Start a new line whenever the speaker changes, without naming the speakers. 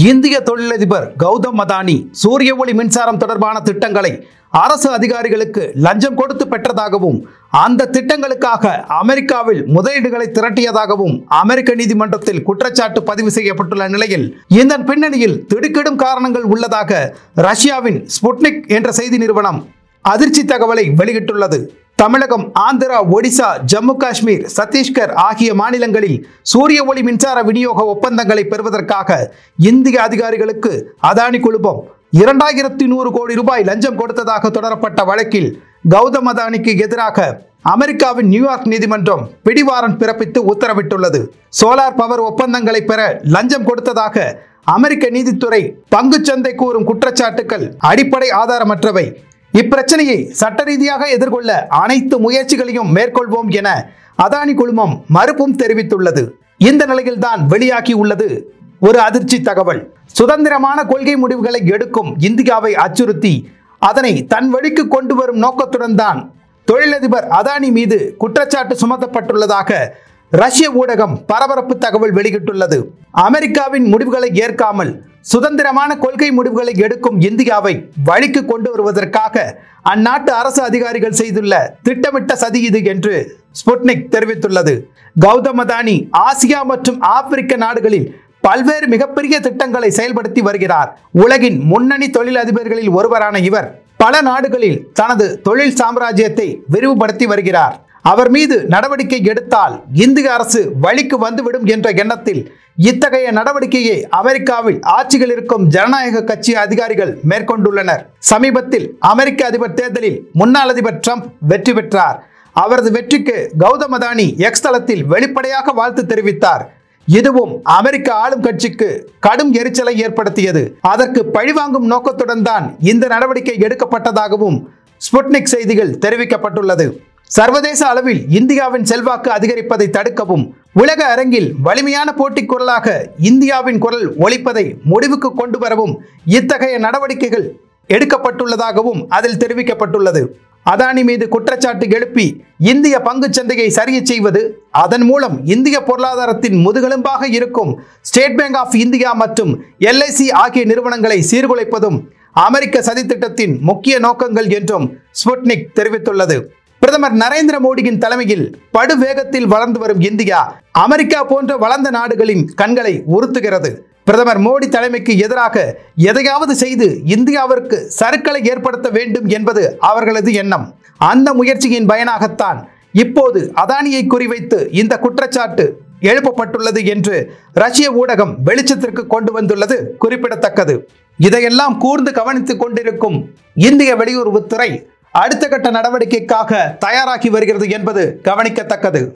இந்திய தொழிலதிபர் கௌதம் அதானி சூரிய ஒளி மின்சாரம் தொடர்பான திட்டங்களை அரசு அதிகாரிகளுக்கு லஞ்சம் கொடுத்து பெற்றதாகவும் அந்த திட்டங்களுக்காக அமெரிக்காவில் முதலீடுகளை திரட்டியதாகவும் அமெரிக்க நீதிமன்றத்தில் குற்றச்சாட்டு பதிவு செய்யப்பட்டுள்ள நிலையில் இதன் பின்னணியில் திடுக்கிடும் காரணங்கள் உள்ளதாக ரஷ்யாவின் ஸ்புட்னிக் என்ற செய்தி நிறுவனம் அதிர்ச்சி தகவலை வெளியிட்டுள்ளது. தமிழகம், ஆந்திரா, ஒடிசா, ஜம்மு காஷ்மீர், சத்தீஸ்கர் ஆகிய மாநிலங்களில் சூரிய ஒளி மின்சார விநியோக ஒப்பந்தங்களை பெறுவதற்காக இந்திய அதிகாரிகளுக்கு அதானி குழுமம் 2100 கோடி ரூபாய் லஞ்சம் கொடுத்ததாக தொடரப்பட்ட வழக்கில் கௌதம் அதானிக்கு எதிராக அமெரிக்காவின் நியூயார்க் நீதிமன்றம் பிடிவாரண்ட் பிறப்பித்து உத்தரவிட்டுள்ளது. சோலார் பவர் ஒப்பந்தங்களை பெற லஞ்சம் கொடுத்ததாக அமெரிக்க நீதித்துறை பங்குச்சந்தை கூறும் குற்றச்சாட்டுகள் அடிப்படை ஆதாரமற்றவை. இப்பிரச்சனையை சட்ட ரீதியாக எதிர்கொள்ள அனைத்து முயற்சிகளையும் மேற்கொள்வோம் என அதானி குழுமம் மறுப்பும் தெரிவித்துள்ளது. இந்த நிலையில்தான் வெளியாகி உள்ளது ஒரு அதிர்ச்சி தகவல். சுதந்திரமான கொள்கை முடிவுகளை எடுக்கும் இந்தியாவை அச்சுறுத்தி அதனை தன் வழிக்கு கொண்டு வரும் நோக்கத்துடன் தான் தொழிலதிபர் அதானி மீது குற்றச்சாட்டு சுமத்தப்பட்டுள்ளதாக ரஷ்ய ஊடகம் பரபரப்பு தகவல் வெளியிட்டுள்ளது. அமெரிக்காவின் முடிவுகளை ஏற்காமல் சுதந்திரமான கொள்கை முடிவுகளை எடுக்கும் இந்தியாவை வழிக்கு கொண்டு வருவதற்காக அந்நாட்டு அரசு அதிகாரிகள் செய்துள்ள திட்டமிட்ட சதி இது என்று ஸ்புட்னிக் தெரிவித்துள்ளது. கௌதம் அதானி ஆசியா மற்றும் ஆப்பிரிக்க நாடுகளில் பல்வேறு மிகப்பெரிய திட்டங்களை செயல்படுத்தி வருகிறார். உலகின் முன்னணி தொழிலதிபர்களில் ஒருவரான இவர் பல நாடுகளில் தனது தொழில் சாம்ராஜ்யத்தை விரிவுபடுத்தி வருகிறார். அவர் மீது நடவடிக்கை எடுத்தால் இந்திய அரசு வழிக்கு வந்துவிடும் என்ற எண்ணத்தில் இத்தகைய நடவடிக்கையை அமெரிக்காவில் ஆட்சியில் இருக்கும் ஜனநாயக கட்சி அதிகாரிகள் மேற்கொண்டுள்ளனர். சமீபத்தில் அமெரிக்க அதிபர் தேர்தலில் முன்னாள் அதிபர் ட்ரம்ப் வெற்றி பெற்றார். அவரது வெற்றிக்கு கௌதம் அதானி எக்ஸ் தளத்தில் வெளிப்படையாக வாழ்த்து தெரிவித்தார். இதுவும் அமெரிக்க ஆளும் கட்சிக்கு கடும் எரிச்சலை ஏற்படுத்தியது. அதற்கு பழிவாங்கும் நோக்கத்துடன் தான் இந்த நடவடிக்கை எடுக்கப்பட்டதாகவும் ஸ்புட்னிக் செய்திகள் தெரிவிக்கப்பட்டுள்ளது. சர்வதேச அளவில் இந்தியாவின் செல்வாக்கு அதிகரிப்பதை தடுக்கவும் உலக அரங்கில் வலிமையான போட்டி குரலாக இந்தியாவின் குரல் ஒலிப்பதை முடிவுக்கு கொண்டு வரவும் இத்தகைய நடவடிக்கைகள் எடுக்கப்பட்டுள்ளதாகவும் அதில் தெரிவிக்கப்பட்டுள்ளது. அதானி மீது குற்றச்சாட்டு எழுப்பி இந்திய பங்குச் சந்தையை சரிய செய்வது, அதன் மூலம் இந்திய பொருளாதாரத்தின் முதுகெலும்பாக இருக்கும் ஸ்டேட் பேங்க் ஆஃப் இந்தியா மற்றும் LIC ஆகிய நிறுவனங்களை சீர்குலைப்பதும் அமெரிக்க சதித்திட்டத்தின் முக்கிய நோக்கங்கள் என்றும் ஸ்புட்னிக் தெரிவித்துள்ளது. பிரதமர் நரேந்திர மோடியின் தலைமையில் படுவேகத்தில் வளர்ந்து வரும் இந்தியா அமெரிக்கா போன்ற வளர்ந்த நாடுகளின் கண்களை உறுத்துகிறது. பிரதமர் மோடி தலைமைக்கு எதிராக எதையாவது செய்து இந்தியாவிற்கு சறுக்கலை ஏற்படுத்த வேண்டும் என்பது அவர்களது எண்ணம். அந்த முயற்சியின் பயனாகத்தான் இப்போது அதானியை குறிவைத்து இந்த குற்றச்சாட்டு எழுப்பப்பட்டுள்ளது என்று ரஷ்ய ஊடகம் வெளிச்சத்திற்கு கொண்டு வந்துள்ளது குறிப்பிடத்தக்கது. இதையெல்லாம் கூர்ந்து கவனித்துக் கொண்டிருக்கும் இந்திய வெளியுறவுத்துறை அடுத்த கட்ட நடவடிக்கைக்காக தயாராகி வருகிறது என்பது கவனிக்கத்தக்கது.